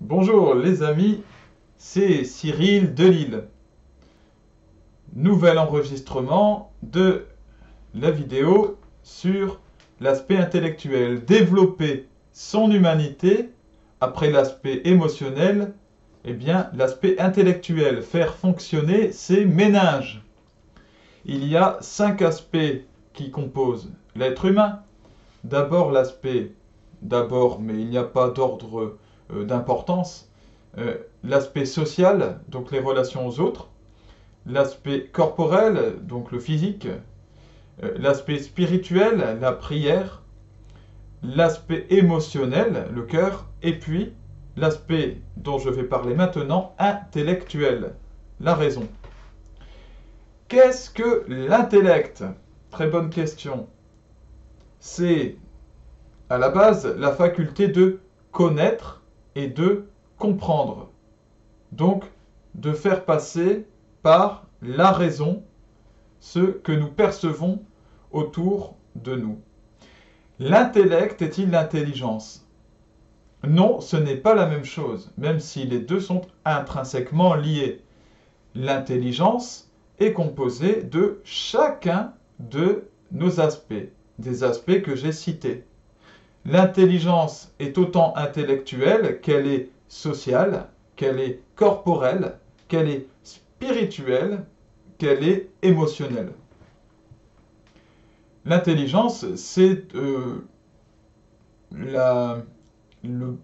Bonjour les amis, c'est Cyril de Lille. Nouvel enregistrement de la vidéo sur l'aspect intellectuel. Développer son humanité après l'aspect émotionnel, eh bien l'aspect intellectuel, faire fonctionner ses méninges. Il y a 5 aspects qui composent l'être humain. D'abord, mais il n'y a pas d'ordre d'importance, l'aspect social, donc les relations aux autres, l'aspect corporel, donc le physique, l'aspect spirituel, la prière, l'aspect émotionnel, le cœur, et puis l'aspect dont je vais parler maintenant, intellectuel, la raison. Qu'est-ce que l'intellect? Très bonne question. C'est à la base la faculté de connaître et de comprendre. Donc, de faire passer par la raison ce que nous percevons autour de nous. L'intellect est-il l'intelligence? Non, ce n'est pas la même chose, même si les deux sont intrinsèquement liés. L'intelligence est composée de chacun de nos aspects, des aspects que j'ai cités. L'intelligence est autant intellectuelle qu'elle est sociale, qu'elle est corporelle, qu'elle est spirituelle, qu'elle est émotionnelle. L'intelligence, c'est la- le,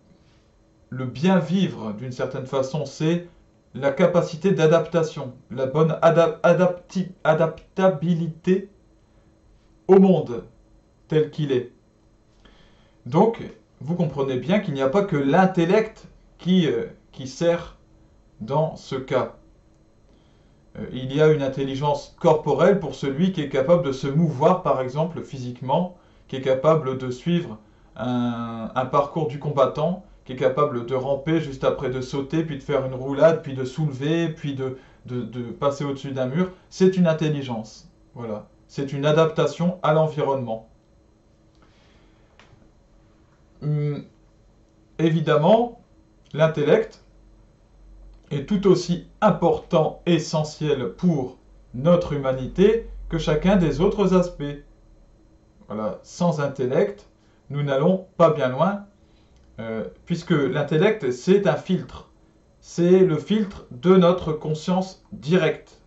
le bien vivre d'une certaine façon, c'est la capacité d'adaptation, la bonne adaptabilité au monde tel qu'il est. Donc, vous comprenez bien qu'il n'y a pas que l'intellect qui sert dans ce cas. Il y a une intelligence corporelle pour celui qui est capable de se mouvoir, par exemple, physiquement, qui est capable de suivre un parcours du combattant, qui est capable de ramper juste après de sauter, puis de faire une roulade, puis de soulever, puis de passer au-dessus d'un mur. C'est une intelligence. Voilà. C'est une adaptation à l'environnement. Hum, Évidemment, l'intellect est tout aussi important, essentiel pour notre humanité que chacun des autres aspects. Voilà, sans intellect, nous n'allons pas bien loin, puisque l'intellect, c'est un filtre. C'est le filtre de notre conscience directe.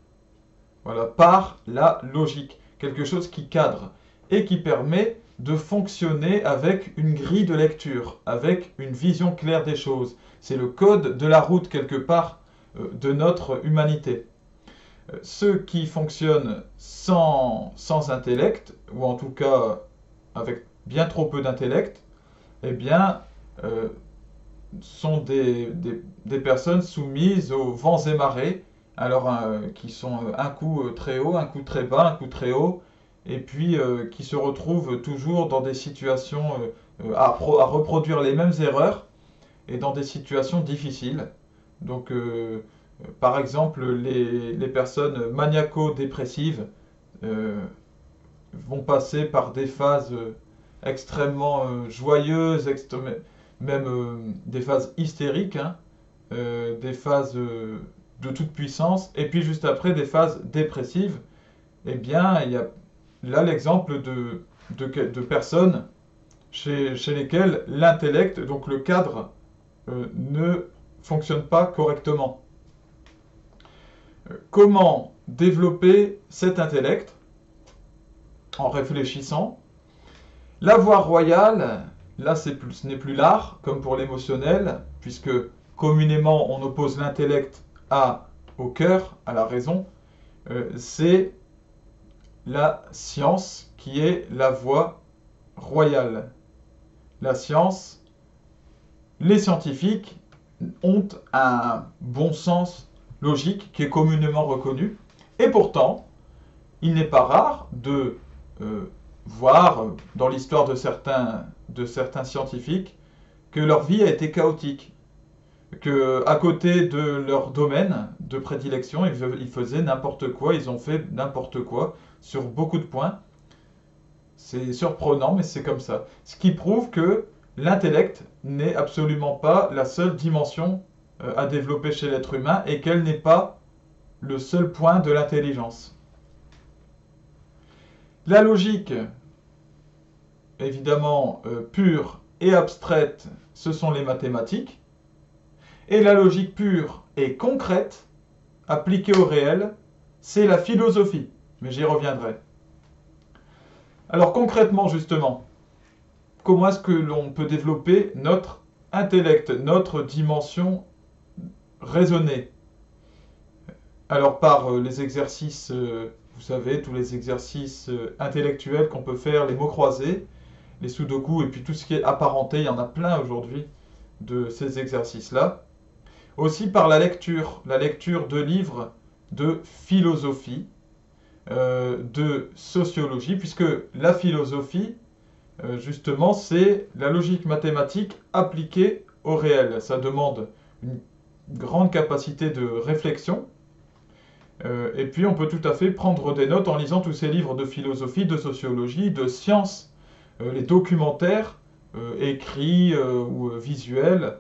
Voilà, par la logique. Quelque chose qui cadre et qui permet de fonctionner avec une grille de lecture, avec une vision claire des choses. C'est le code de la route quelque part de notre humanité. Ceux qui fonctionnent sans intellect, ou en tout cas avec bien trop peu d'intellect, eh bien, euh, sont des personnes soumises aux vents et marées, alors qui sont un coup très haut, un coup très bas, un coup très haut, et puis qui se retrouvent toujours dans des situations à reproduire les mêmes erreurs et dans des situations difficiles. Donc, par exemple, les personnes maniaco-dépressives euh, vont passer par des phases extrêmement joyeuses, même des phases hystériques, hein, des phases de toute puissance, et puis juste après des phases dépressives. Eh bien, il y a là l'exemple de personnes chez lesquelles l'intellect, donc le cadre, ne fonctionne pas correctement. Comment développer cet intellect en réfléchissant? La voie royale, là ce n'est plus l'art, comme pour l'émotionnel, puisque communément on oppose l'intellect au cœur, à la raison, c'est la science qui est la voie royale. La science, les scientifiques ont un bon sens logique qui est communément reconnu, et pourtant, il n'est pas rare de voir dans l'histoire de certains scientifiques que leur vie a été chaotique, que à côté de leur domaine de prédilection, ils faisaient n'importe quoi, ils ont fait n'importe quoi sur beaucoup de points. C'est surprenant, mais c'est comme ça. Ce qui prouve que l'intellect n'est absolument pas la seule dimension à développer chez l'être humain et qu'elle n'est pas le seul point de l'intelligence. La logique, évidemment, pure et abstraite, ce sont les mathématiques. Et la logique pure et concrète, appliquée au réel, c'est la philosophie. Mais j'y reviendrai. Alors concrètement, justement, comment est-ce que l'on peut développer notre intellect, notre dimension raisonnée? Alors par les exercices, vous savez, tous les exercices intellectuels qu'on peut faire, les mots croisés, les sudoku et puis tout ce qui est apparenté, il y en a plein aujourd'hui de ces exercices-là. Aussi par la lecture de livres de philosophie, de sociologie, puisque la philosophie, justement, c'est la logique mathématique appliquée au réel. Ça demande une grande capacité de réflexion. Et puis on peut tout à fait prendre des notes en lisant tous ces livres de philosophie, de sociologie, de sciences, les documentaires écrits ou visuels,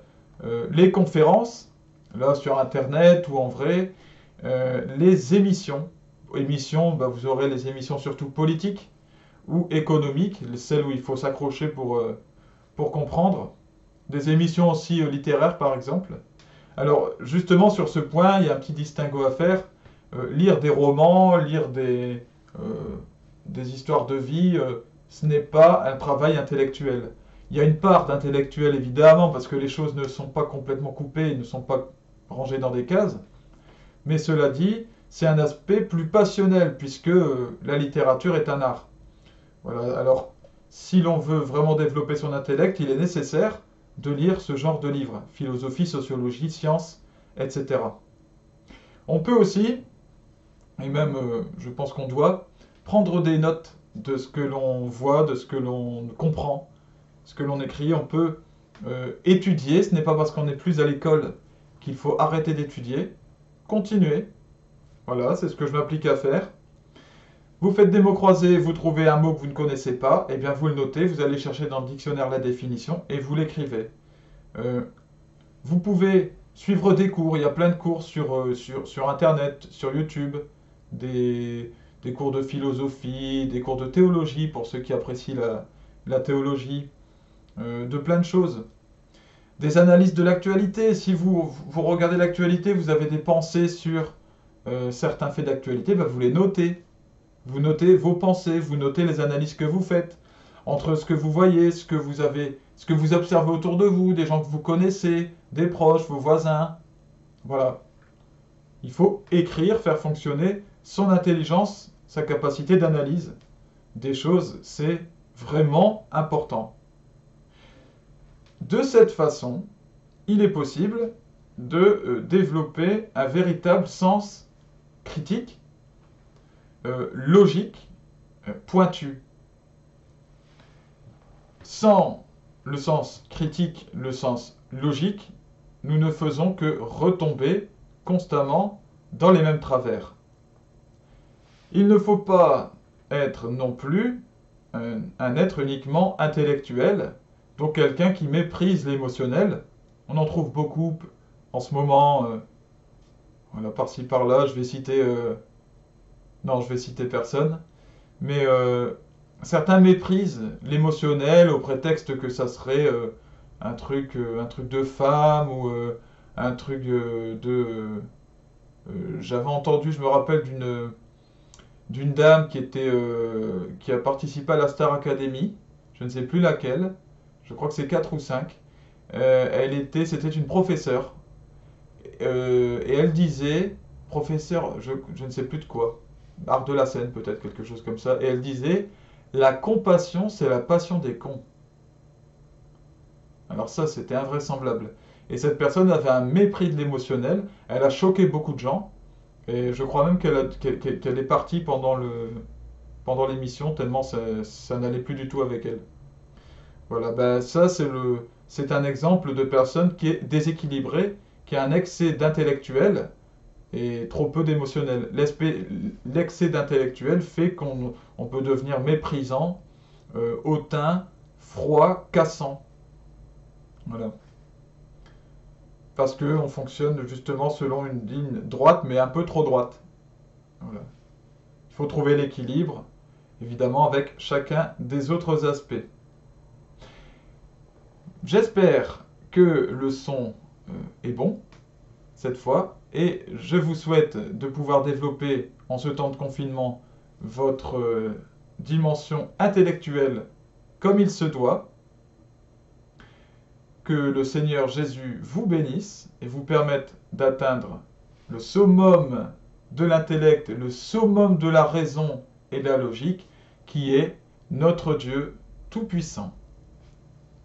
les conférences, là sur Internet ou en vrai, les émissions. Vous aurez les émissions surtout politiques ou économiques, celles où il faut s'accrocher pour comprendre. Des émissions aussi littéraires par exemple. Alors justement sur ce point, il y a un petit distinguo à faire. Lire des romans, lire des histoires de vie, ce n'est pas un travail intellectuel. Il y a une part d'intellectuel évidemment, parce que les choses ne sont pas complètement coupées, ne sont pas rangées dans des cases. Mais cela dit, c'est un aspect plus passionnel, puisque la littérature est un art. Voilà. Alors, si l'on veut vraiment développer son intellect, il est nécessaire de lire ce genre de livres, philosophie, sociologie, sciences, etc. On peut aussi, et même je pense qu'on doit, prendre des notes de ce que l'on voit, de ce que l'on comprend, ce que l'on écrit. On peut étudier, ce n'est pas parce qu'on n'est plus à l'école qu'il faut arrêter d'étudier. Continuer, voilà, c'est ce que je m'applique à faire. Vous faites des mots croisés, vous trouvez un mot que vous ne connaissez pas, et bien vous le notez, vous allez chercher dans le dictionnaire la définition et vous l'écrivez. Vous pouvez suivre des cours, il y a plein de cours sur Internet, sur YouTube, des cours de philosophie, des cours de théologie pour ceux qui apprécient la théologie, de plein de choses. Des analyses de l'actualité, si vous regardez l'actualité, vous avez des pensées sur certains faits d'actualité, ben vous les notez. Vous notez vos pensées, vous notez les analyses que vous faites, entre ce que vous voyez, ce que vous observez autour de vous, des gens que vous connaissez, des proches, vos voisins. Voilà. Il faut écrire, faire fonctionner son intelligence, sa capacité d'analyse des choses, c'est vraiment important. De cette façon, il est possible de développer un véritable sens critique, logique, pointu. Sans le sens critique, le sens logique, nous ne faisons que retomber constamment dans les mêmes travers. Il ne faut pas être non plus un être uniquement intellectuel, donc quelqu'un qui méprise l'émotionnel. On en trouve beaucoup en ce moment, voilà, par-ci par-là, je vais citer... non, je vais citer personne, mais certains méprisent l'émotionnel au prétexte que ça serait un truc de femme ou un truc j'avais entendu, je me rappelle d'une dame qui a participé à la Star Academy, je ne sais plus laquelle, je crois que c'est 4 ou 5. C'était une professeure, et elle disait, professeure, je ne sais plus de quoi, art de la scène peut-être, quelque chose comme ça, et elle disait, la compassion c'est la passion des cons. Alors ça c'était invraisemblable. Et cette personne avait un mépris de l'émotionnel, elle a choqué beaucoup de gens, et je crois même qu'elle est partie pendant l'émission, tellement ça n'allait plus du tout avec elle. Voilà, ben ça c'est un exemple de personne qui est déséquilibrée, qui a un excès d'intellectuel et trop peu d'émotionnel. L'excès d'intellectuel fait qu'on peut devenir méprisant, hautain, froid, cassant. Voilà. Parce qu'on fonctionne justement selon une ligne droite, mais un peu trop droite. Voilà. Il faut trouver l'équilibre, évidemment, avec chacun des autres aspects. J'espère que le son est bon cette fois, et je vous souhaite de pouvoir développer en ce temps de confinement votre dimension intellectuelle comme il se doit. Que le Seigneur Jésus vous bénisse et vous permette d'atteindre le summum de l'intellect, le summum de la raison et de la logique, qui est notre Dieu tout-puissant.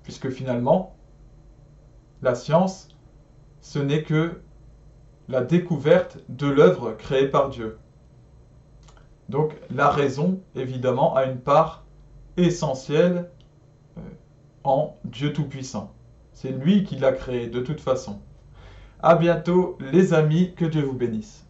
Puisque finalement, la science, ce n'est que la découverte de l'œuvre créée par Dieu. Donc la raison, évidemment, a une part essentielle en Dieu tout-puissant. C'est lui qui l'a créé de toute façon. À bientôt les amis, que Dieu vous bénisse.